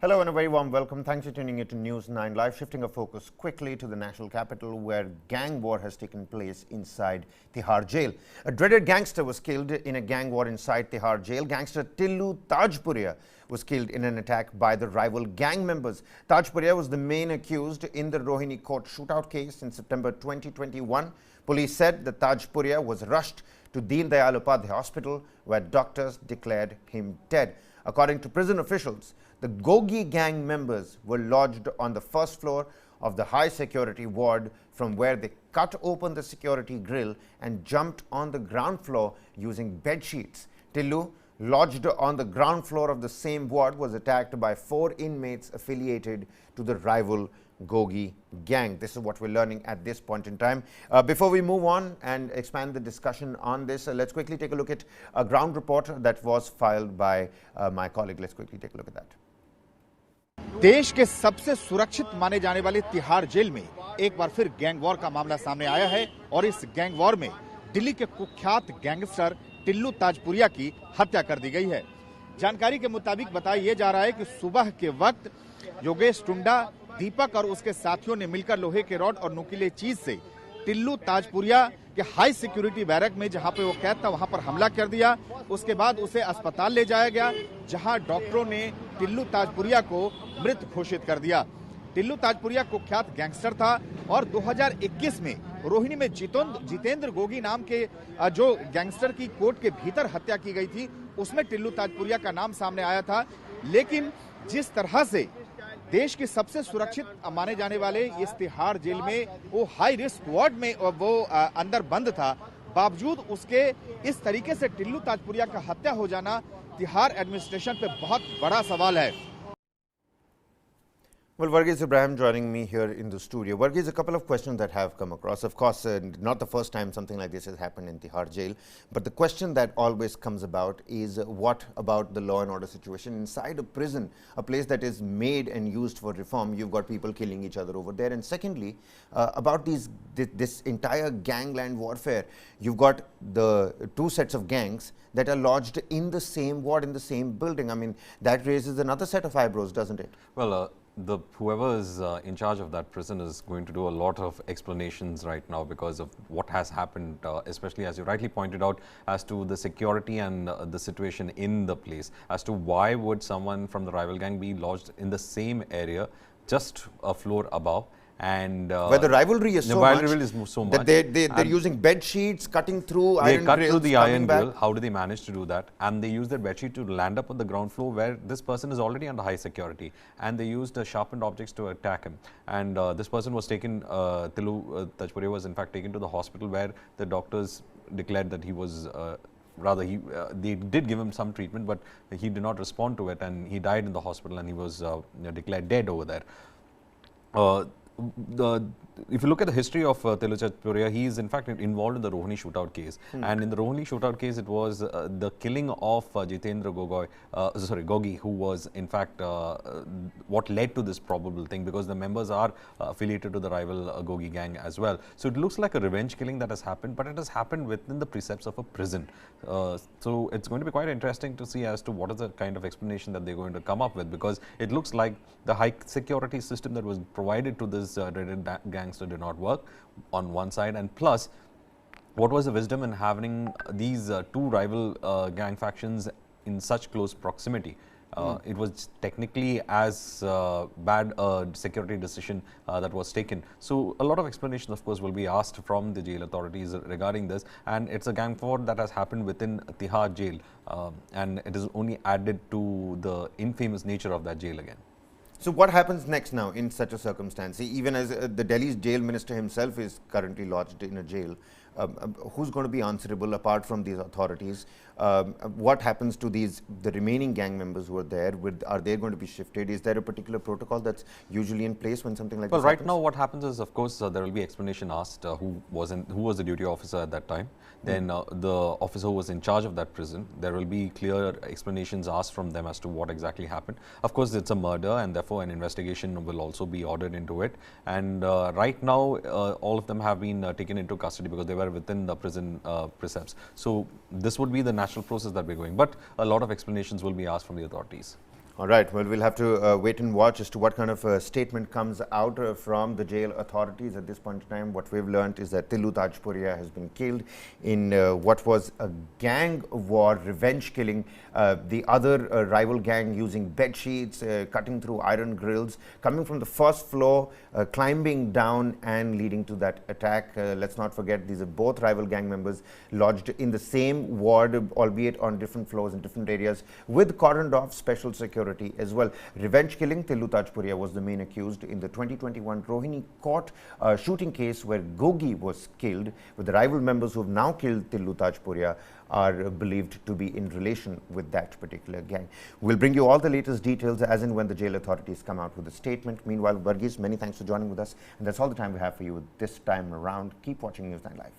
Hello and a very warm welcome. Thanks for tuning in to News 9 Live. Shifting our focus quickly to the national capital where gang war has taken place inside Tihar jail. A dreaded gangster was killed in a gang war inside Tihar jail. Gangster Tillu Tajpuria was killed in an attack by the rival gang members. Tajpuria was the main accused in the Rohini court shootout case in September 2021. Police said that Tajpuria was rushed to Deen Dayal Upadhyay Hospital where doctors declared him dead. According to prison officials, the Gogi gang members were lodged on the first floor of the high security ward from where they cut open the security grill and jumped on the ground floor using bed sheets. Tillu, lodged on the ground floor of the same ward, was attacked by 4 inmates affiliated to the rival Gogi gang. This is what we're learning at this point in time. Before we move on and expand the discussion on this, let's quickly take a look at a ground report that was filed by my colleague. Let's quickly take a look at that. देश के सबसे सुरक्षित माने जाने वाले Tihar jail में एक बार फिर गैंग वॉर का मामला सामने आया है और इस गैंग वॉर में दिल्ली के कुख्यात गैंगस्टर टिल्लू ताजपुरिया की हत्या कर दी गई है। जानकारी के मुताबिक बताया यह जा रहा है कि सुबह के वक्त योगेश टुंडा, दीपक और उसके साथियों ने मिलकर लोहे के रॉड और नुकीले चीज से टिल्लू ताजपुरिया के हाई सिक्योरिटी बैरक में जहां पे वो कैद था वहां पर हमला कर दिया। उसके बाद उसे अस्पताल ले जाया गया जहां डॉक्टरों ने टिल्लू ताजपुरिया को मृत घोषित कर दिया। टिल्लू ताजपुरिया कुख्यात गैंगस्टर था और 2021 में रोहिणी में जितेंद्र गोगी नाम के जो गैंगस्टर की कोर्ट के भीतर हत्या की गई थी उसमें टिल्लू ताजपुरिया का नाम सामने आया था। लेकिन जिस तरह से देश के सबसे सुरक्षित माने जाने वाले इस तिहाड़ जेल में वो हाई रिस्क वार्ड में वो अंदर बंद था, बावजूद उसके इस तरीके से टिल्लू ताजपुरिया का हत्या हो जाना तिहाड़ एडमिनिस्ट्रेशन पे बहुत बड़ा सवाल है। Well, Varghese Ibrahim joining me here in the studio. Varghese, a couple of questions that have come across. Of course, not the first time something like this has happened in Tihar jail, but the question that always comes about is what about the law and order situation inside a prison, a place that is made and used for reform? You've got people killing each other over there. And secondly, about this entire gangland warfare, you've got the 2 sets of gangs that are lodged in the same ward, in the same building. I mean, that raises another set of eyebrows, doesn't it? Well, whoever is in charge of that prison is going to do a lot of explanations right now because of what has happened, especially as you rightly pointed out, as to the security and the situation in the place, as to why would someone from the rival gang be lodged in the same area, just a floor above. And where the rivalry is so much that they're using bed sheets, cutting through iron grills. They cut through the iron grill. How do they manage to do that? And they use their bed sheet to land up on the ground floor where this person is already under high security. And they used sharpened objects to attack him. And this person was taken, Tillu Tajpuria was in fact taken to the hospital where the doctors declared that he was they did give him some treatment, but he did not respond to it, and he died in the hospital, and he was declared dead over there. If you look at the history of Tillu Tajpuria, he is in fact involved in the Rohini shootout case. And in the Rohini shootout case, it was the killing of Jitendra Gogi, who was in fact what led to this probable thing, because the members are affiliated to the rival Gogi gang as well. So it looks like a revenge killing that has happened, but it has happened within the precepts of a prison. So it's going to be quite interesting to see as to what is the kind of explanation that they're going to come up with, because it looks like the high security system that was provided to this dreaded gangster did not work on one side, and plus what was the wisdom in having these 2 rival gang factions in such close proximity? It was technically as bad a security decision that was taken. So a lot of explanations, of course, will be asked from the jail authorities regarding this, and it's a gang war that has happened within Tihar jail, and it is only added to the infamous nature of that jail again. So what happens next now in such a circumstance? Even as the Delhi's jail minister himself is currently lodged in a jail, who's going to be answerable apart from these authorities? What happens to the remaining gang members who are there? Are they going to be shifted? Is there a particular protocol that's usually in place when something like this happens? Well, right now what happens is, of course, there will be explanation asked who was the duty officer at that time. Then the officer who was in charge of that prison, there will be clear explanations asked from them as to what exactly happened. Of course, it's a murder, and therefore an investigation will also be ordered into it. And right now, all of them have been taken into custody because they were within the prison precepts. So this would be the natural process that we're going. But a lot of explanations will be asked from the authorities. All right, well, we'll have to wait and watch as to what kind of statement comes out from the jail authorities at this point in time. What we've learned is that Tillu Tajpuria has been killed in what was a gang war, revenge killing. The other rival gang using bed sheets, cutting through iron grills, coming from the first floor, climbing down and leading to that attack. Let's not forget, these are both rival gang members lodged in the same ward, albeit on different floors in different areas, with cordoned off special security as well. Revenge killing. Tillu Tajpuria was the main accused in the 2021 Rohini court shooting case where Gogi was killed, with the rival members who have now killed Tillu Tajpuria are believed to be in relation with that particular gang. We'll bring you all the latest details as and when the jail authorities come out with a statement. Meanwhile, Varghese, many thanks for joining with us, and that's all the time we have for you this time around. Keep watching News9 Live.